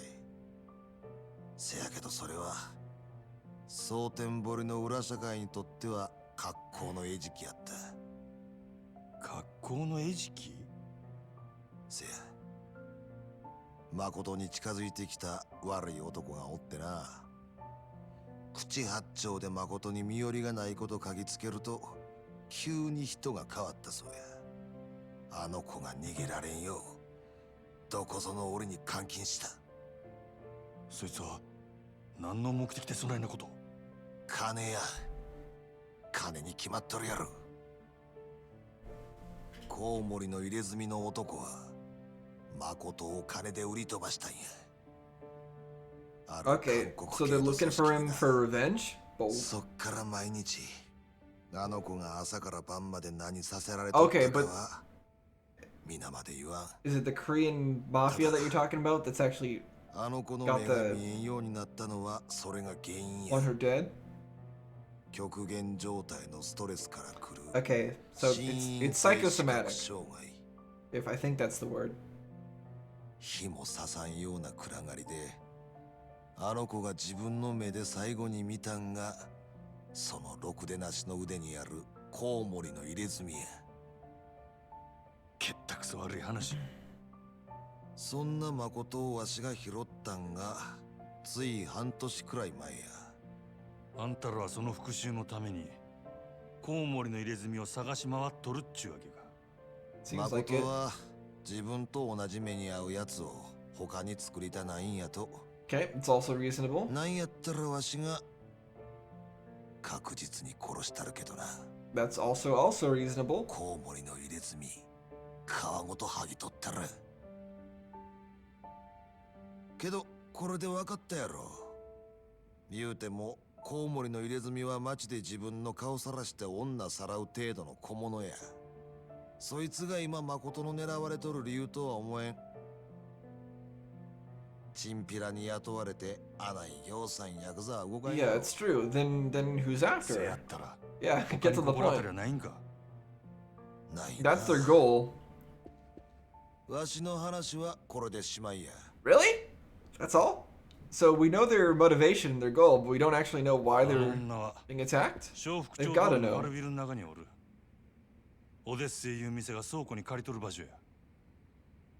せやけどそれは蒼天堀の裏社会にとっては格好の餌食やった。格好の餌食？せや、誠に近づいてきた悪い男がおってな。口八丁で誠に身寄りがないこと嗅ぎつけると急に人が変わったそうや。あの子が逃げられんようどこぞの俺に監禁した。そいつは何の目的でそないなこと？金や。金に決まっとるやろ。コウモリの入れ墨の男は誠を金で売り飛ばしたんや。Okay, so they're looking for him for revenge? But そっから毎日あの子が朝から晩まで何させられてたかは皆まで言わん。 is it the Korean mafia that you're talking about that's actually あの子の got 目が the 見えんようになったのはそれが原因 want や。 her dead? 極限状態のストレスから来る Okay, so it's psychosomatic, 障害。 if I think that's the word. 火も刺さんような暗がりであの子が自分の目で最後に見たんがそのろくでなしの腕にあるコウモリの入れ墨や。けったくそ悪い話。そんな誠をわしが拾ったんがつい半年くらい前や。あんたらはその復讐のためにコウモリの入れ墨を探し回っとるっちゅうわけか。 Seems like 誠 it. は自分と同じ目に遭うやつを他に作りたないんやと。 Okay, it's also reasonable. なんやったらわしが確実に殺したるけどな。 That's also reasonable. コウモリの入れ墨皮ごと剥ぎ取ったる。けどこれで分かったやろ。言うてもコウモリの入れ墨は街で自分の顔さらして女さらう程度の小物や。そいつが今誠の狙われとる理由とは思えん。チンピラに雇われてあない行さんヤクザは動かんよ。 Yeah, it's true. Then who's せ after や her? ったら Yeah, 他 get に to the 心当たり point. はないんか。ないな。 That's their goal. わしの話はこれでしまいや。 Really? That's all? So we know their motivation, their goal, but we don't actually know why あの they're 女は being attacked? 小福 They've 町 gotta の know. 悪ビルの中におる。オデッセイいう店が倉庫に借りとる場所や。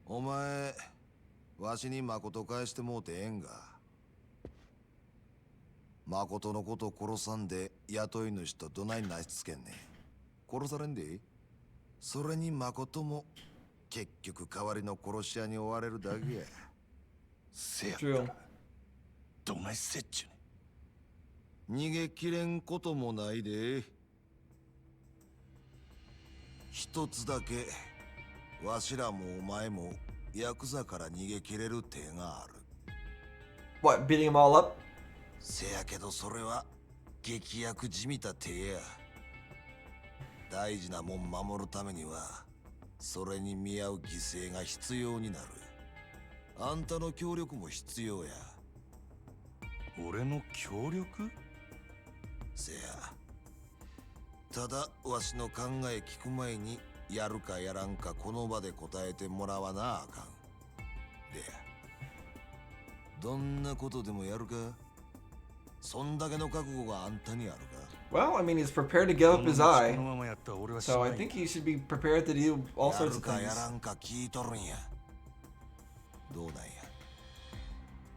お前わしに誠返してもうてええんが。誠のこと殺さんで雇い主とどないなしつけんねん。殺されんで。それに誠も結局代わりの殺し屋に追われるだけや。せやった True. らどないせっちゅうねん。逃げきれんこともないで。一つだけわしらもお前もヤクザから逃げきれる手がある。 What, beating them all up? せやけどそれは劇薬じみた手や。大事なもん守るためにはそれに見合う犠牲が必要になる。あんたの協力も必要や。俺の協力？せやただわしの考え聞く前にやるかやらんかこの場で答えてもらわなあかん。でどんなことでもやるか。そんだけの覚悟があんたにあるか。 Well, I mean, he's prepared to give up his こ eye, のままやったら俺は死 so な I んや think he should be prepared to do all や sorts る of かや things. らんか聞いとるんや。どうなんや。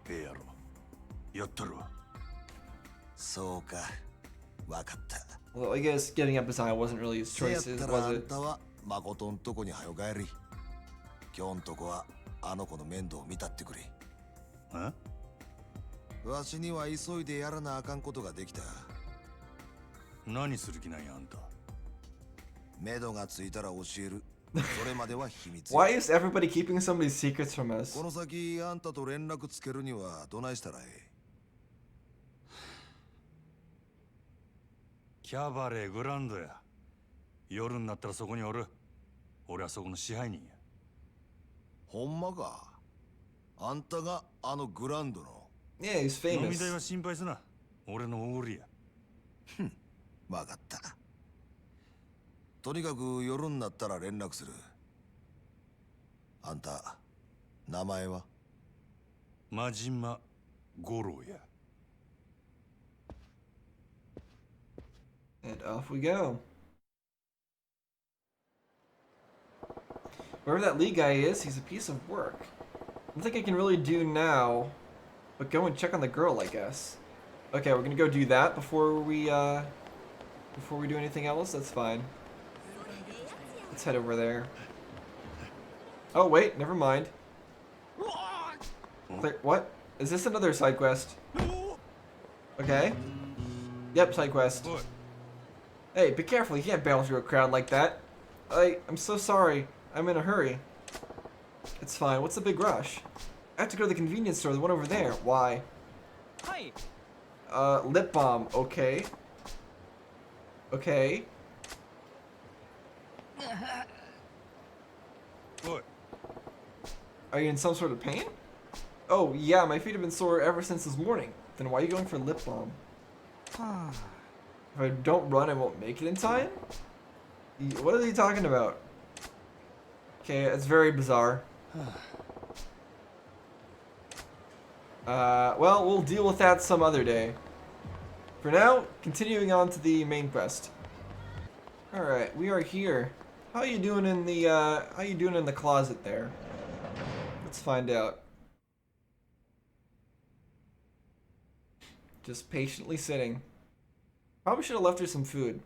ええやろ。やったるわ。そうか。わかった。 Well, I guess getting up his eye wasn't really his せやっ choice, たらあ was ん it? たは誠んとこにはよ帰り。今日んとこはあの子の面倒を見たってくれ。え？わしには急いでやらなあかんことができた。何する気なんやあんた。目処がついたら教える。それまでは秘密や。 Why is everybody keeping some of these secrets from us? この先あんたと連絡つけるにはどないしたらええ。キャバレーグランドや。夜になったらそこにおる。俺はそこの支配人や。ほんまか。あんたがあのグランドの。 Yeah, he's 飲み代 famous. は心配すな。俺のおごりや。わかった。とにかく夜になったら連絡する。あんた名前は？真島五郎や。 And off we go. Wherever that Lee guy is, he's a piece of work. Nothing I can really do now, but go and check on the girl, I guess. Okay, we're gonna go do that before we do anything else. That's fine. Let's head over there. Oh wait, never mind. What? Is this another side quest? Okay. Yep, side quest. Hey, be careful, you can't barrel through a crowd like that. I'm so sorry. I'm in a hurry. It's fine, what's the big rush? I have to go to the convenience store, the one over there. Why? Hi. Lip balm. Okay. Okay. What? Are you in some sort of pain? Oh, yeah, my feet have been sore ever since this morning. Then why are you going for lip balm? If I don't run, I won't make it in time? What are they talking about? Okay, it's very bizarre. Well, we'll deal with that some other day. For now, continuing on to the main quest. Alright, we are here. How you doing in the closet there? Let's find out. Just patiently sitting. Probably should have left her some food.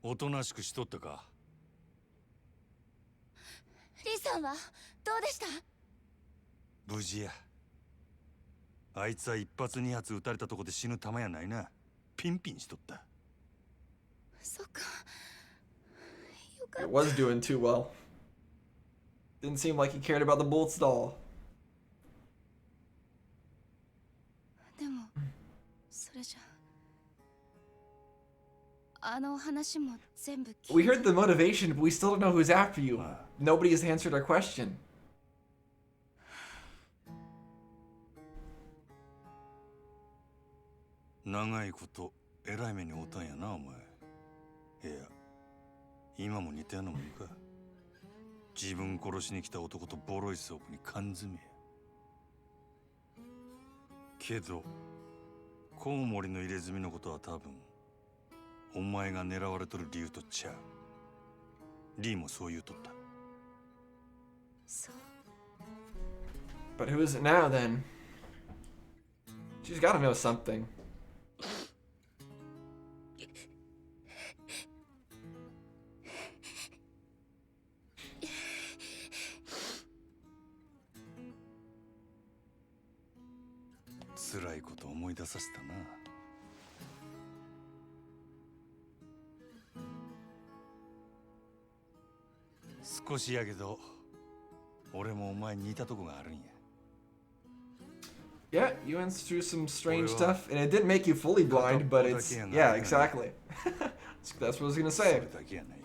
おとなしくしとったか。リさんはどうでした？無事や。あいつは一発二発撃たれたとこで死ぬ玉やないな。ピンピンしとった。そっか。よか It っ was doing too well. Didn't seem like he cared about the bullets at all. た。でも、それじゃ。あの話も全部聞いた。 We heard the motivation, but we still don't know who's after you. Nobody has answered our question. 長いこと偉い目におったんやなお前。いや、今も似たようなもんか。自分殺しに来た男とボロい倉庫に缶詰や。けど、コウモリの入れ墨のことは多分お前が狙われとる理由とちゃう。リーもそう言うとった。そう。 But who is it now then? She's gotta know something. 辛いこと思い出させたな。少しやけど、俺もお前に似たとこがあるんや。Yeah, you went through some strange stuff, and it didn't make you fully blind, but it's... Yeah, exactly. That's what I was gonna そ say. れだけやない。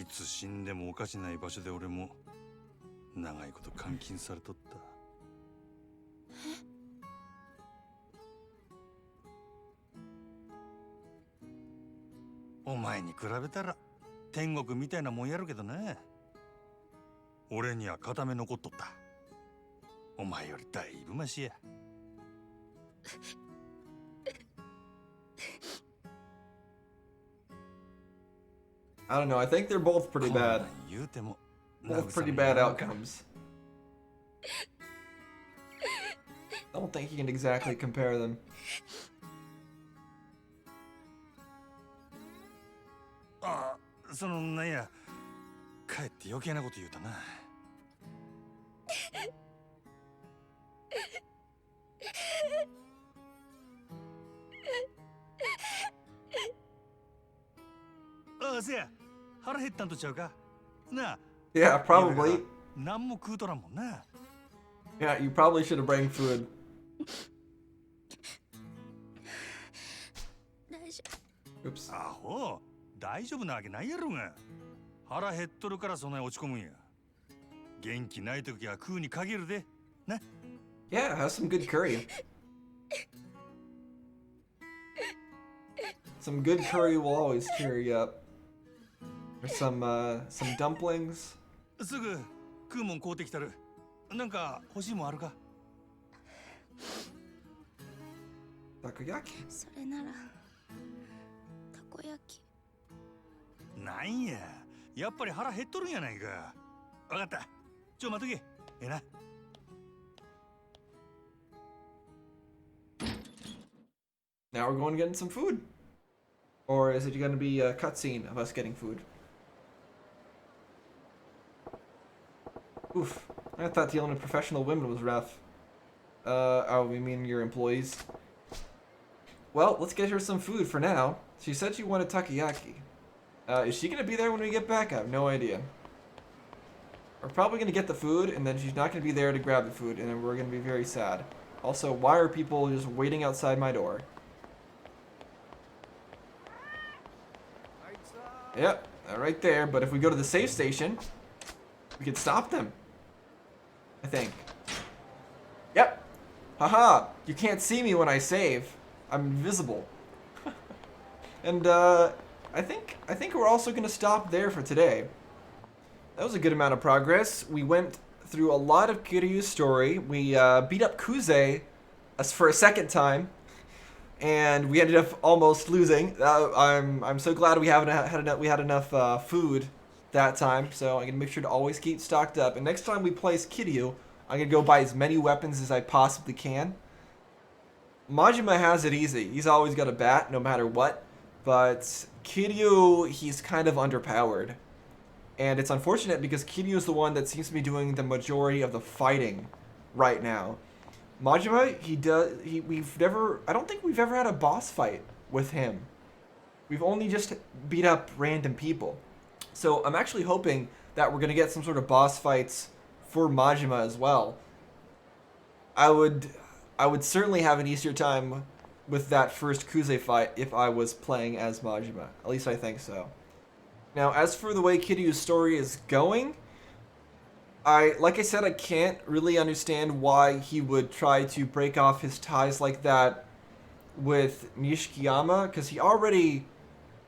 いつ死んでもおかしない場所で俺も長いこと監禁されとった。お前に比べたら天国みたいなもんやるけどな。俺には片目残っとった。お前よりだいぶマシや。I don't know, I think they're both pretty bad. 言うても Both pretty bad outcomes. I don't think you can exactly compare them. ああ、そのなんや、かえって余計なこと言うたな。ああ、せや、腹減ったんとちゃうか。なあ。 Yeah, probably. 何も食うとらんもんな。 Yeah, you probably should have brought food. 大丈 Oops. アホ、大丈夫なわけないやろが。腹減っとるからそんなに落ち込むんや。元気ない時は食うに限るで。な。 Yeah, have some good curry. Some good curry will always cheer you up. Or some dumplings. すぐ食うもん買うてきたる。なんか欲しいもんあるか。 Takoyaki. 夫。それならたこ焼き。なんや、やっぱり腹減っとるんやないか。わかった。ちょ待っとけ。ええな。 Now we're going to get some food. Or is it going to be a cutscene of us getting food? Oof. I thought dealing with professional women was rough. Oh, we mean your employees? Well, let's get her some food for now. She said she wanted takoyaki. Is she going to be there when we get back? I have no idea. We're probably going to get the food, and then she's not going to be there to grab the food, and then we're going to be very sad. Also, why are people just waiting outside my door? Yep, they're right there. But if we go to the safe station, we can stop them. I think. Yep. Haha. You can't see me when I save. I'm invisible. And I think we're also gonna stop there for today. That was a good amount of progress. We went through a lot of Kiryu's story. We beat up Kuze for a second time, and we ended up almost losing. I'm so glad we had enough food that time. So I'm gonna make sure to always keep stocked up. And next time we play as Kiryu, I'm gonna go buy as many weapons as I possibly can. Majima has it easy. He's always got a bat, no matter what. But Kiryu, he's kind of underpowered. And it's unfortunate because Kiryu is the one that seems to be doing the majority of the fighting right now. Majima, I don't think we've ever had a boss fight with him. We've only just beat up random people. So I'm actually hoping that we're going to get some sort of boss fights for Majima as well. I would certainly have an easier time with that first Kuze fight if I was playing as Majima. At least I think so. Now, as for the way Kiryu's story is going, like I said, I can't really understand why he would try to break off his ties like that with Nishikiyama, because he already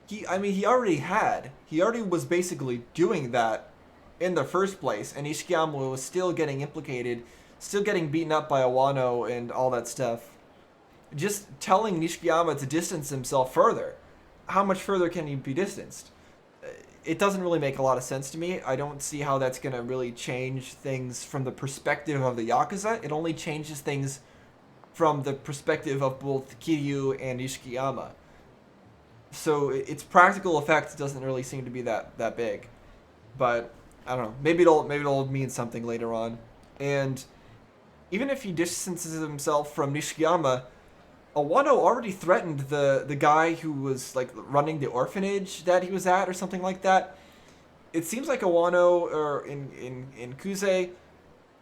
was basically doing that in the first place, and Nishikiyama was still getting implicated, still getting beaten up by Awano and all that stuff. Just telling Nishikiyama to distance himself further. How much further can he be distanced? It doesn't really make a lot of sense to me. I don't see how that's going to really change things from the perspective of the Yakuza. It only changes things from the perspective of both Kiryu and Nishikiyama. So its practical effect doesn't really seem to be that big. But I don't know. Maybe it'll mean something later on. And even if he distances himself from Nishikiyama, Awano already threatened the guy who was like running the orphanage that he was at or something like that. It seems like Awano or in Kuze,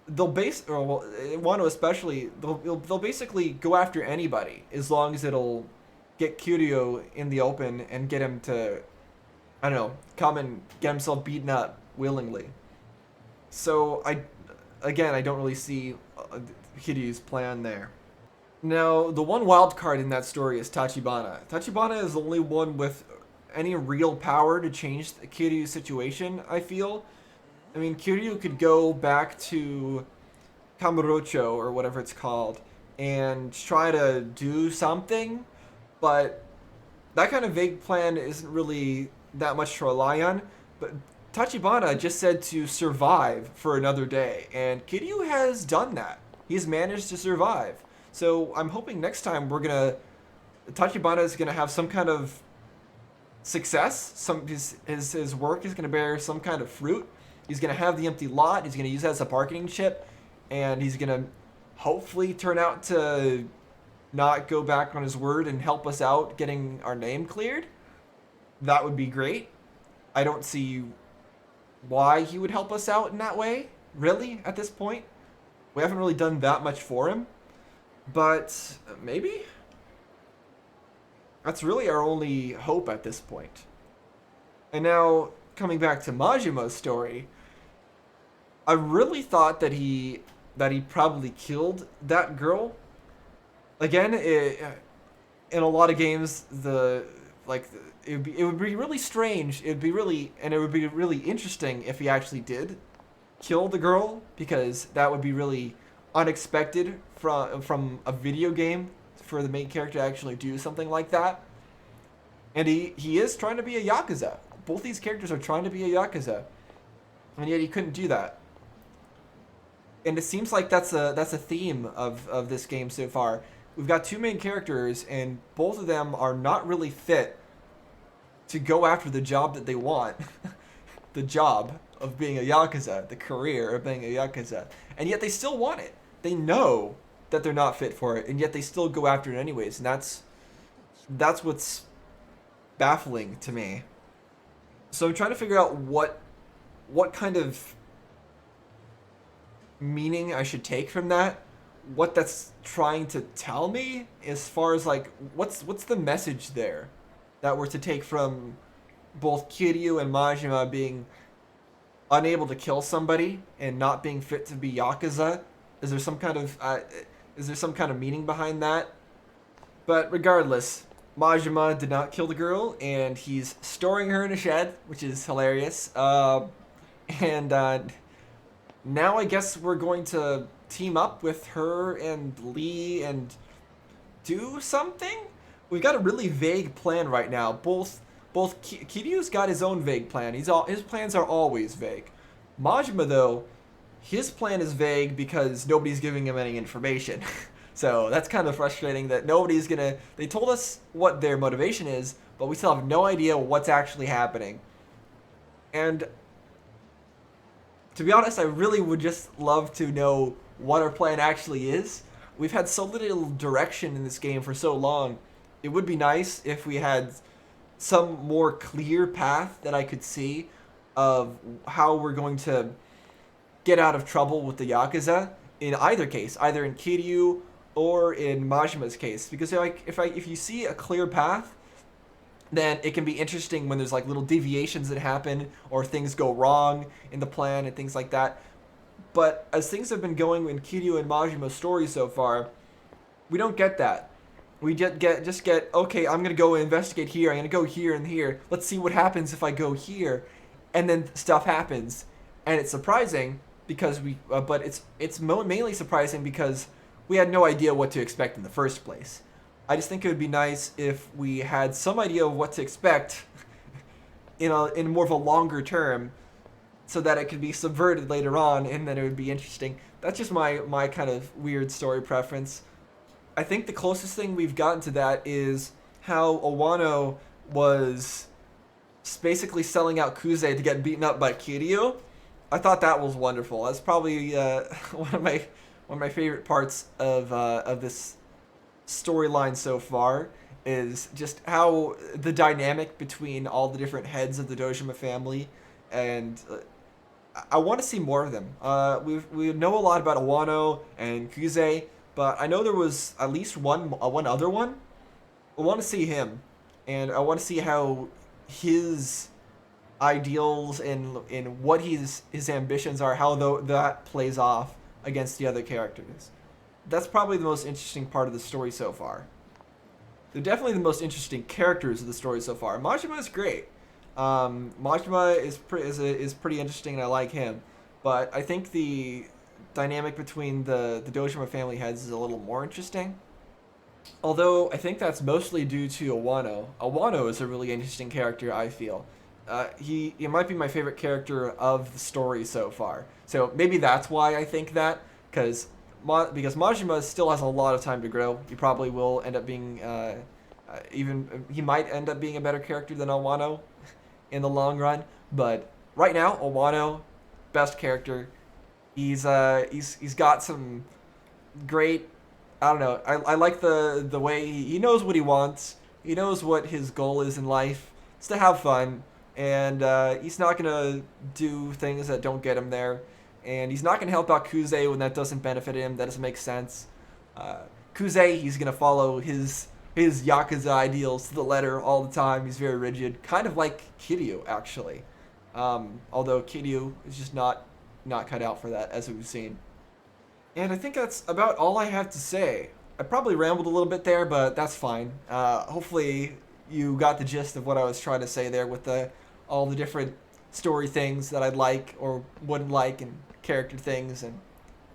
Wano especially, they'll basically go after anybody as long as it'll get Kiryu in the open and get him to, I don't know, come and get himself beaten up willingly. So I don't really see Kiryu's plan there. Now, the one wild card in that story is Tachibana. Tachibana is the only one with any real power to change Kiryu's situation, I feel. I mean, Kiryu could go back to Kamurocho, or whatever it's called, and try to do something, but that kind of vague plan isn't really that much to rely on. But Tachibana just said to survive for another day, and Kiryu has done that. He's managed to survive. So I'm hoping next time Tachibana is gonna have some kind of success. His work is gonna bear some kind of fruit. He's gonna have the empty lot. He's gonna use that as a bargaining chip, and he's gonna hopefully turn out to not go back on his word and help us out getting our name cleared. That would be great. I don't see why he would help us out in that way, really, at this point. We haven't really done that much for him. But maybe? That's really our only hope at this point. And now, coming back to Majima's story, I really thought that he probably killed that girl. Again, in a lot of games, it would be really strange. It would be really interesting if he actually did kill the girl, because that would be really unexpected from a video game for the main character to actually do something like that. And he is trying to be a Yakuza. Both these characters are trying to be a Yakuza, and yet he couldn't do that. And it seems like that's a theme of this game so far. We've got two main characters, and both of them are not really fit to go after the job that they want. The job of being a Yakuza, the career of being a Yakuza. And yet they still want it. They know that they're not fit for it, and yet they still go after it anyways. And that's what's baffling to me. So I'm trying to figure out what kind of meaning I should take from that. what that's trying to tell me as far as like what's the message there that we're to take from both Kiryu and Majima being unable to kill somebody and not being fit to be Yakuza. Is there some kind of meaning behind that? But regardless, Majima did not kill the girl, and he's storing her in a shed, which is hilarious. And now I guess we're going to team up with her and Lee and do something. We've got a really vague plan right now. Kiryu's got his own vague plan. His plans are always vague. Majima though, his plan is vague because nobody's giving him any information. So that's kind of frustrating that they told us what their motivation is, but we still have no idea what's actually happening. And to be honest, I really would just love to know what our plan actually is. We've had so little direction in this game for so long. It would be nice if we had some more clear path that I could see of how we're going to get out of trouble with the Yakuza in either case, either in Kiryu or in Majima's case. Because like if you see a clear path, then it can be interesting when there's like little deviations that happen or things go wrong in the plan and things like that. But as things have been going in Kiryu and Majima's stories so far, we don't get that. We just get okay, I'm gonna go investigate here, I'm gonna go here and here. Let's see what happens if I go here, and then stuff happens, and it's surprising because but it's mainly surprising because we had no idea what to expect in the first place. I just think it would be nice if we had some idea of what to expect in more of a longer term, so that it could be subverted later on, and then it would be interesting. That's just my kind of weird story preference. I think the closest thing we've gotten to that is how Owano was basically selling out Kuze to get beaten up by Kiryu. I thought that was wonderful. That's probably one of my favorite parts of this storyline so far, is just how the dynamic between all the different heads of the Dojima family, and I want to see more of them. We know a lot about Owano and Kuze, but I know there was at least one other one. I want to see him, and I want to see how his ideals and what his ambitions are, how that plays off against the other characters. That's probably the most interesting part of the story so far. They're definitely the most interesting characters of the story so far. Majima is great. Majima is pretty interesting, and I like him. But I think the dynamic between the Dojima family heads is a little more interesting. Although I think that's mostly due to Owano. Owano is a really interesting character, I feel. He might be my favorite character of the story so far. So maybe that's why I think that, because Majima still has a lot of time to grow. He probably will end up being he might end up being a better character than Owano in the long run. But right now, Owano, best character. He's got some great, I don't know. I like the way he knows what he wants. He knows what his goal is in life. It's to have fun, and he's not gonna do things that don't get him there. And he's not gonna help out Kuze when that doesn't benefit him. That doesn't make sense. Kuze, he's gonna follow his Yakuza ideals to the letter all the time. He's very rigid, kind of like Kiryu actually. Although Kiryu is just not cut out for that, as we've seen. And I think that's about all I have to say. I probably rambled a little bit there, but that's fine. Hopefully you got the gist of what I was trying to say there with all the different story things that I'd like or wouldn't like, and character things, and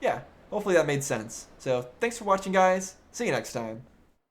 yeah, hopefully that made sense. So thanks for watching, guys. See you next time.